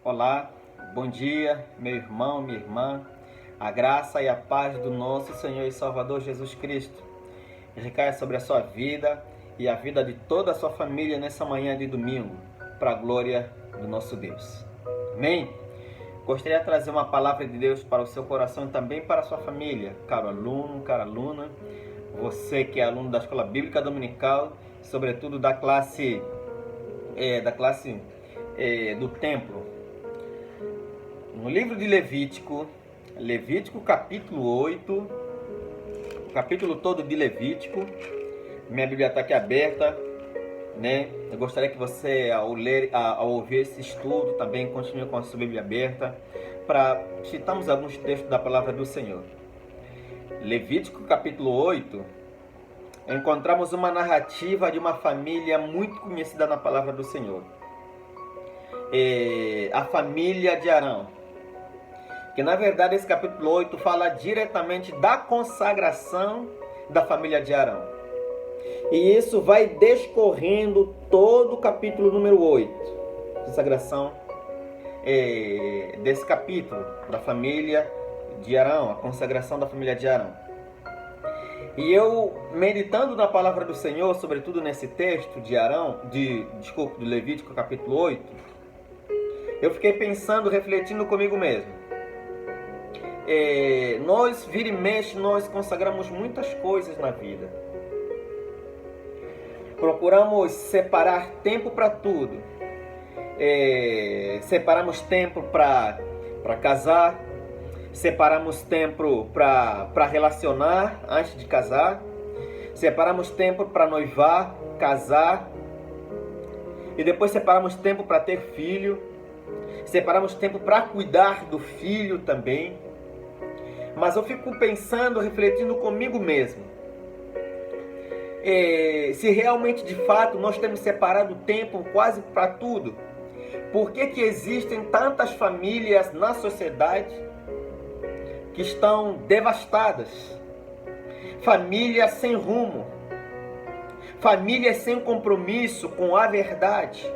Olá, bom dia, meu irmão, minha irmã. A graça e a paz do nosso Senhor e Salvador Jesus Cristo recaia sobre a sua vida e a vida de toda a sua família nessa manhã de domingo, para a glória do nosso Deus. Amém? Gostaria de trazer uma palavra de Deus para o seu coração e também para a sua família, caro aluno, cara aluna, você que é aluno da Escola Bíblica Dominical, sobretudo da classe do templo. No livro de Levítico capítulo 8, o capítulo todo de Levítico, minha Bíblia está aqui aberta, né? Eu gostaria que você, ao ouvir esse estudo, também continue com a sua Bíblia aberta, para citarmos alguns textos da palavra do Senhor. Levítico capítulo 8, encontramos uma narrativa de uma família muito conhecida na palavra do Senhor. A família de Arão. Que na verdade esse capítulo 8 fala diretamente da consagração da família de Arão. E isso vai descorrendo todo o capítulo número 8. Consagração desse capítulo, da família de Arão, a consagração da família de Arão. E eu, meditando na palavra do Senhor, sobretudo nesse texto de do Levítico capítulo 8, eu fiquei pensando, refletindo comigo mesmo. Nós, vira e mexe, nós consagramos muitas coisas na vida. Procuramos separar tempo para tudo. Separamos tempo para casar. Separamos tempo para relacionar antes de casar. Separamos tempo para noivar, casar. E depois separamos tempo para ter filho. Separamos tempo para cuidar do filho também. Mas eu fico pensando, refletindo comigo mesmo. Se realmente, de fato, nós temos separado tempo quase para tudo. Por que existem tantas famílias na sociedade que estão devastadas? Famílias sem rumo. Famílias sem compromisso com a verdade.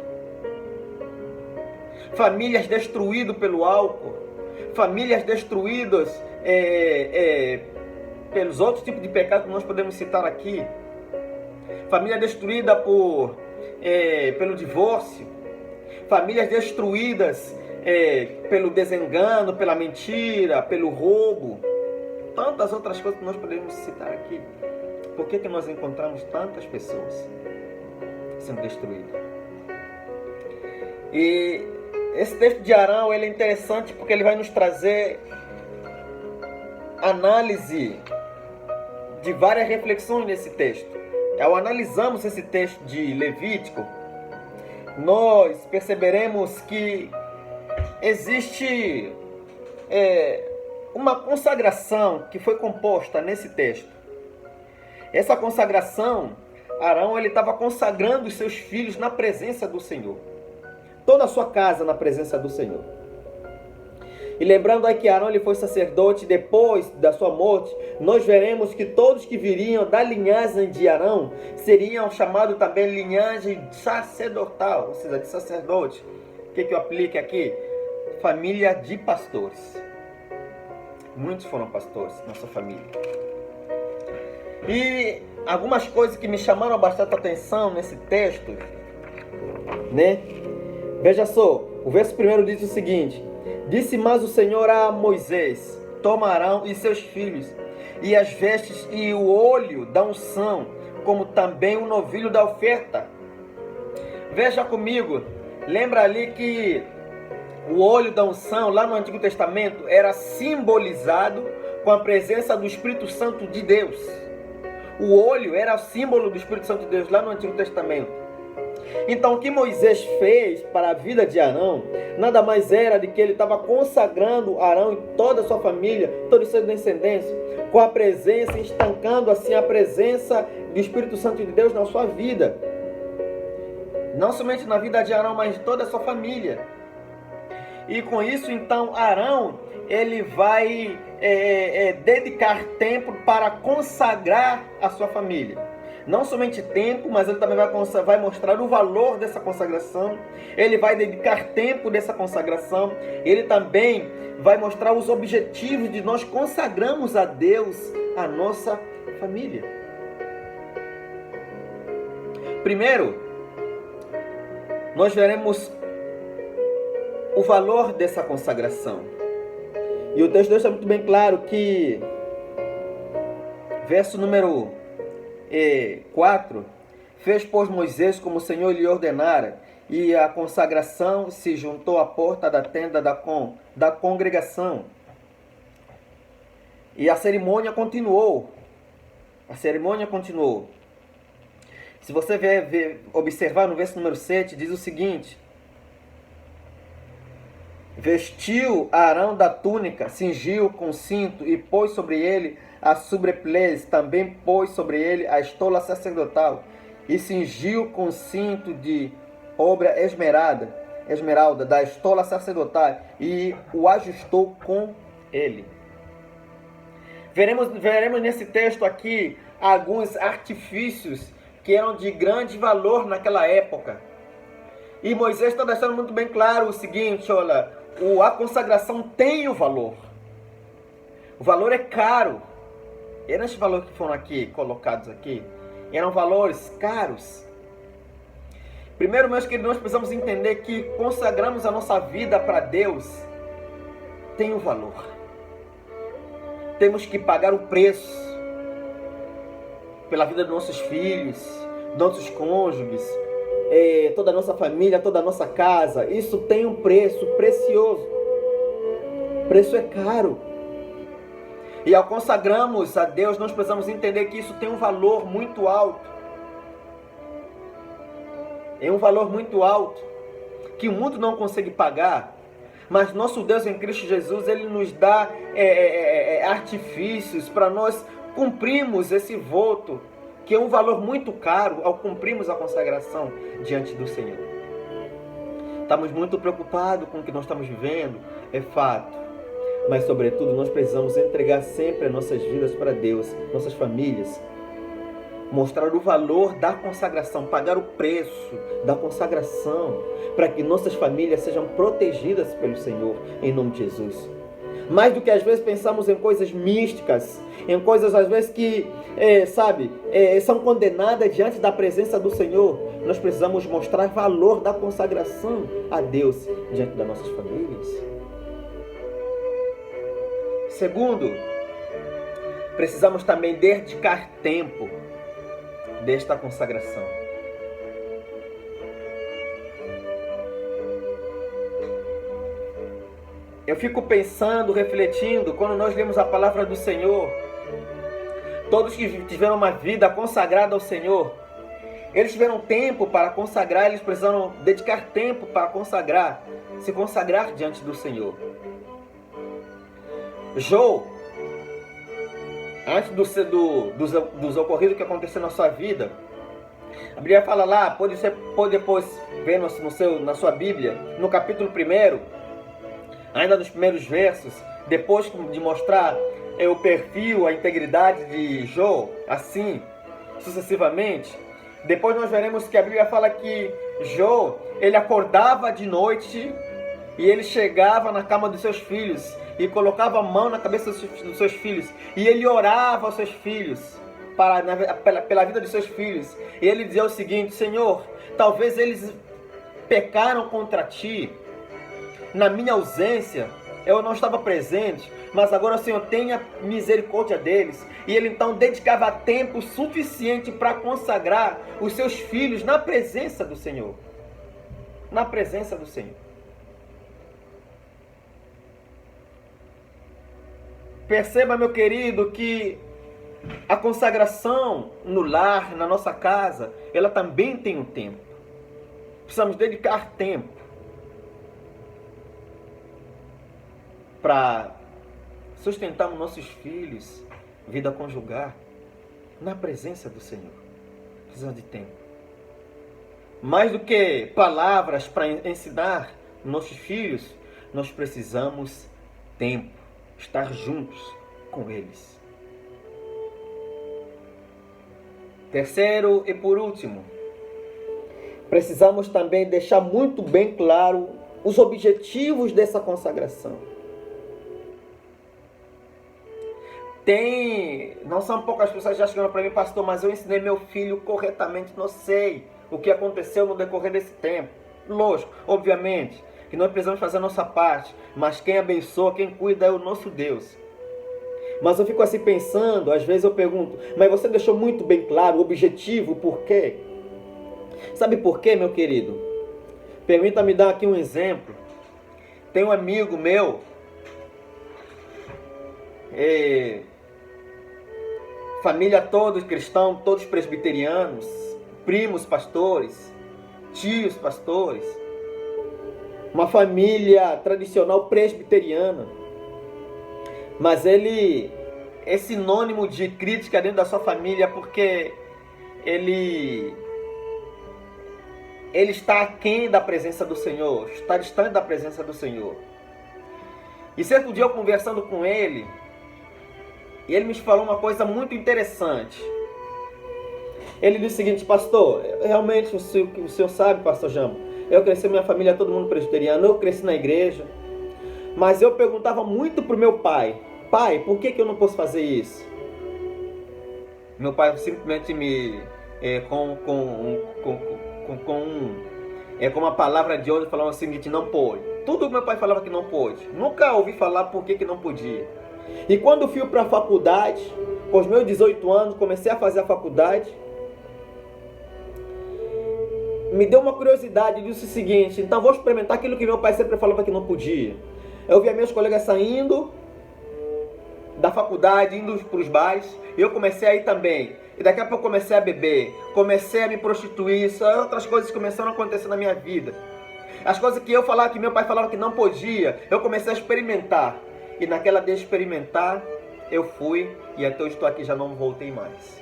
Famílias destruídas pelo álcool. Famílias destruídas pelos outros tipos de pecados que nós podemos citar aqui. Família destruída pelo divórcio. Famílias destruídas pelo desengano, pela mentira, pelo roubo. Tantas outras coisas que nós podemos citar aqui. Por que nós encontramos tantas pessoas sendo destruídas? E esse texto de Arão, ele é interessante porque ele vai nos trazer análise de várias reflexões nesse texto. Ao analisarmos esse texto de Levítico, nós perceberemos que existe uma consagração que foi composta nesse texto. Essa consagração, Arão, ele estava consagrando os seus filhos na presença do Senhor. Toda a sua casa na presença do Senhor. E lembrando aí que Arão ele foi sacerdote depois da sua morte, nós veremos que todos que viriam da linhagem de Arão seriam chamados também linhagem sacerdotal, ou seja, de sacerdote. O que eu aplico aqui? Família de pastores. Muitos foram pastores na sua família. E algumas coisas que me chamaram bastante atenção nesse texto, né? Veja só, o verso 1 diz o seguinte: disse mais o Senhor a Moisés: toma Arão e seus filhos, e as vestes e o óleo da unção, como também o novilho da oferta. Veja comigo, lembra ali que o óleo da unção, lá no Antigo Testamento, era simbolizado com a presença do Espírito Santo de Deus. O óleo era o símbolo do Espírito Santo de Deus lá no Antigo Testamento. Então o que Moisés fez para a vida de Arão, nada mais era de que ele estava consagrando Arão e toda a sua família, toda a sua descendência, com a presença, estancando assim a presença do Espírito Santo de Deus na sua vida. Não somente na vida de Arão, mas de toda a sua família. E com isso então Arão, ele vai dedicar tempo para consagrar a sua família. Não somente tempo, mas ele também vai mostrar o valor dessa consagração. Ele vai dedicar tempo dessa consagração. Ele também vai mostrar os objetivos de nós consagrarmos a Deus a nossa família. Primeiro, nós veremos o valor dessa consagração. E o texto deixa muito bem claro que, verso número 4, fez, pois, Moisés como o Senhor lhe ordenara, e a consagração se juntou à porta da tenda da congregação. E a cerimônia continuou. Se você observar no verso número 7, diz o seguinte: vestiu Arão da túnica, cingiu com cinto e pôs sobre ele a sobreplez, também pôs sobre ele a estola sacerdotal e cingiu com cinto de obra esmeralda da estola sacerdotal e o ajustou com ele. Veremos nesse texto aqui alguns artifícios que eram de grande valor naquela época. E Moisés está deixando muito bem claro o seguinte: olha, a consagração tem o valor. O valor é caro. Eram esses valores que foram aqui colocados aqui, eram valores caros. Primeiro, meus queridos, nós precisamos entender que consagramos a nossa vida para Deus tem um valor. Temos que pagar o preço pela vida dos nossos filhos, nossos cônjuges, toda a nossa família, toda a nossa casa. Isso tem um preço precioso. O preço é caro. E ao consagrarmos a Deus, nós precisamos entender que isso tem um valor muito alto. É um valor muito alto, que o mundo não consegue pagar. Mas nosso Deus em Cristo Jesus, Ele nos dá artifícios para nós cumprirmos esse voto, que é um valor muito caro ao cumprirmos a consagração diante do Senhor. Estamos muito preocupados com o que nós estamos vivendo, é fato. Mas, sobretudo, nós precisamos entregar sempre as nossas vidas para Deus, nossas famílias. Mostrar o valor da consagração, pagar o preço da consagração, para que nossas famílias sejam protegidas pelo Senhor, em nome de Jesus. Mais do que às vezes pensamos em coisas místicas, em coisas às vezes que, são condenadas diante da presença do Senhor, nós precisamos mostrar valor da consagração a Deus diante das nossas famílias. Segundo, precisamos também dedicar tempo desta consagração. Eu fico pensando, refletindo, quando nós lemos a palavra do Senhor, todos que tiveram uma vida consagrada ao Senhor, eles tiveram tempo para consagrar, eles precisaram dedicar tempo para consagrar, se consagrar diante do Senhor. Jó, antes dos ocorridos que aconteceram na sua vida, a Bíblia fala lá, pode depois ver na sua Bíblia, no capítulo 1, ainda nos primeiros versos, depois de mostrar o perfil, a integridade de Jó, assim sucessivamente, depois nós veremos que a Bíblia fala que Jó, ele acordava de noite e ele chegava na cama dos seus filhos e colocava a mão na cabeça dos seus filhos e ele orava aos seus filhos pela vida dos seus filhos, e ele dizia o seguinte: Senhor, talvez eles pecaram contra ti na minha ausência, eu não estava presente, mas agora o Senhor tenha misericórdia deles. E ele então dedicava tempo suficiente para consagrar os seus filhos na presença do Senhor. Na presença do Senhor. Perceba, meu querido, que a consagração no lar, na nossa casa, ela também tem um tempo. Precisamos dedicar tempo para sustentarmos nossos filhos, vida conjugal, na presença do Senhor. Precisamos de tempo. Mais do que palavras para ensinar nossos filhos, nós precisamos tempo, estar juntos com eles. Terceiro e por último, precisamos também deixar muito bem claro os objetivos dessa consagração. Não são poucas pessoas já chegando para mim, pastor, mas eu ensinei meu filho corretamente, não sei o que aconteceu no decorrer desse tempo. Lógico, obviamente, que nós precisamos fazer a nossa parte, mas quem abençoa, quem cuida é o nosso Deus. Mas eu fico assim pensando, às vezes eu pergunto, mas você deixou muito bem claro o objetivo, por quê? Sabe por quê, meu querido? Permita-me dar aqui um exemplo. Tem um amigo meu, família todos cristãos, todos presbiterianos, primos pastores, tios pastores, uma família tradicional presbiteriana, mas ele é sinônimo de crítica dentro da sua família porque ele está aquém da presença do Senhor, está distante da presença do Senhor. E certo dia eu conversando com ele, e ele me falou uma coisa muito interessante. Ele disse o seguinte: pastor, realmente o senhor sabe, pastor Jambo, eu cresci, minha família, todo mundo presbiteriano, eu cresci na igreja, mas eu perguntava muito para o meu pai: pai, por que eu não posso fazer isso? Meu pai simplesmente com uma palavra de ordem falava o seguinte: não pode. Tudo que meu pai falava que não pode. Nunca ouvi falar por que não podia. E quando fui para a faculdade, com os meus 18 anos, comecei a fazer a faculdade, me deu uma curiosidade, disse o seguinte: então vou experimentar aquilo que meu pai sempre falava que não podia. Eu via meus colegas saindo da faculdade, indo para os bares, e eu comecei a ir também. E daqui a pouco comecei a beber, comecei a me prostituir, só outras coisas começaram a acontecer na minha vida. As coisas que eu falava, que meu pai falava que não podia, eu comecei a experimentar. E naquela de experimentar, eu fui, e até hoje estou aqui, já não voltei mais.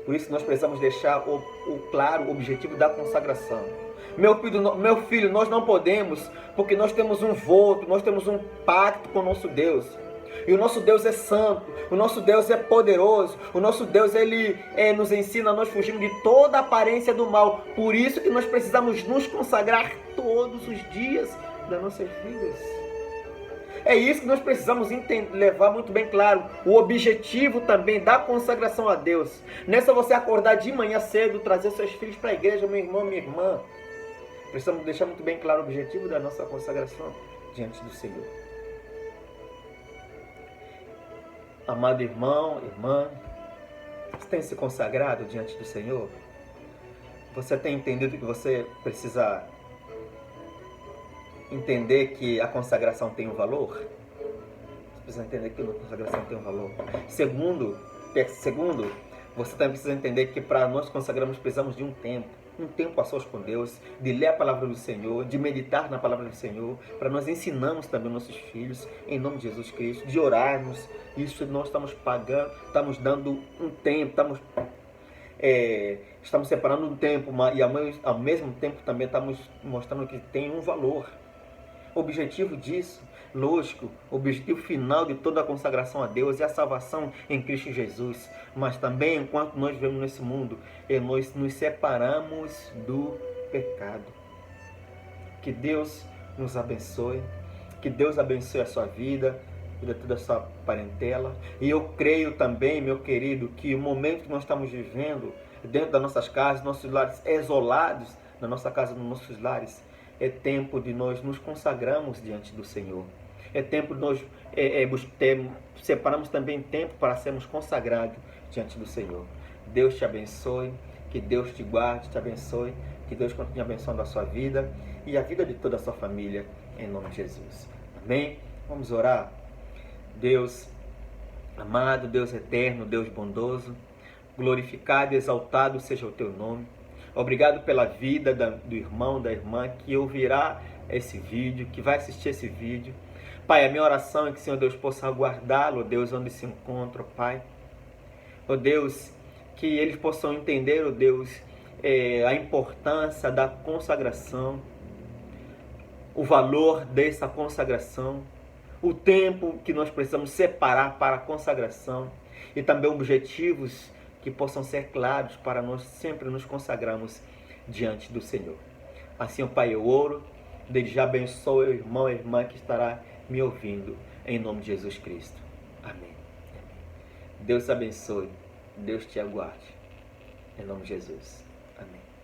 Por isso nós precisamos deixar claro o objetivo da consagração. Meu filho, nós não podemos, porque nós temos um voto, nós temos um pacto com o nosso Deus. E o nosso Deus é santo, o nosso Deus é poderoso, o nosso Deus ele nos ensina a nós fugirmos de toda aparência do mal. Por isso que nós precisamos nos consagrar todos os dias das nossas vidas. É isso que nós precisamos levar muito bem claro. O objetivo também da consagração a Deus. Não é só você acordar de manhã cedo, trazer seus filhos para a igreja, meu irmão, minha irmã. Precisamos deixar muito bem claro o objetivo da nossa consagração diante do Senhor. Amado irmão, irmã, você tem se consagrado diante do Senhor? Você tem entendido que você precisa entender que a consagração tem um valor? Você precisa entender que a consagração tem um valor. Segundo, você também precisa entender que para nós consagrarmos precisamos de um tempo a sós com Deus, de ler a palavra do Senhor, de meditar na palavra do Senhor, para nós ensinarmos também nossos filhos, em nome de Jesus Cristo, de orarmos. Isso nós estamos pagando, estamos dando um tempo, estamos separando um tempo, e ao mesmo tempo também estamos mostrando que tem um valor. O objetivo disso, lógico, o objetivo final de toda a consagração a Deus é a salvação em Cristo Jesus. Mas também, enquanto nós vivemos nesse mundo, nós nos separamos do pecado. Que Deus nos abençoe, que Deus abençoe a sua vida, de toda a sua parentela. E eu creio também, meu querido, que o momento que nós estamos vivendo, dentro das nossas casas, nossos lares, isolados, na nossa casa, nos nossos lares, é tempo de nós nos consagrarmos diante do Senhor. É tempo de nós separamos também tempo para sermos consagrados diante do Senhor. Deus te abençoe, que Deus te guarde, te abençoe, que Deus continue abençoando a sua vida e a vida de toda a sua família, em nome de Jesus. Amém? Vamos orar. Deus amado, Deus eterno, Deus bondoso, glorificado e exaltado seja o teu nome. Obrigado pela vida do irmão, da irmã que ouvirá esse vídeo, que vai assistir esse vídeo. Pai, a minha oração é que o Senhor Deus possa guardá-lo, Deus, onde se encontra, Pai. Ó Deus, que eles possam entender, ó Deus, a importância da consagração, o valor dessa consagração, o tempo que nós precisamos separar para a consagração e também objetivos que possam ser claros para nós sempre nos consagrarmos diante do Senhor. Assim, ó Pai, eu oro, desde já abençoe o irmão e a irmã que estará me ouvindo, em nome de Jesus Cristo. Amém. Deus te abençoe, Deus te aguarde, em nome de Jesus. Amém.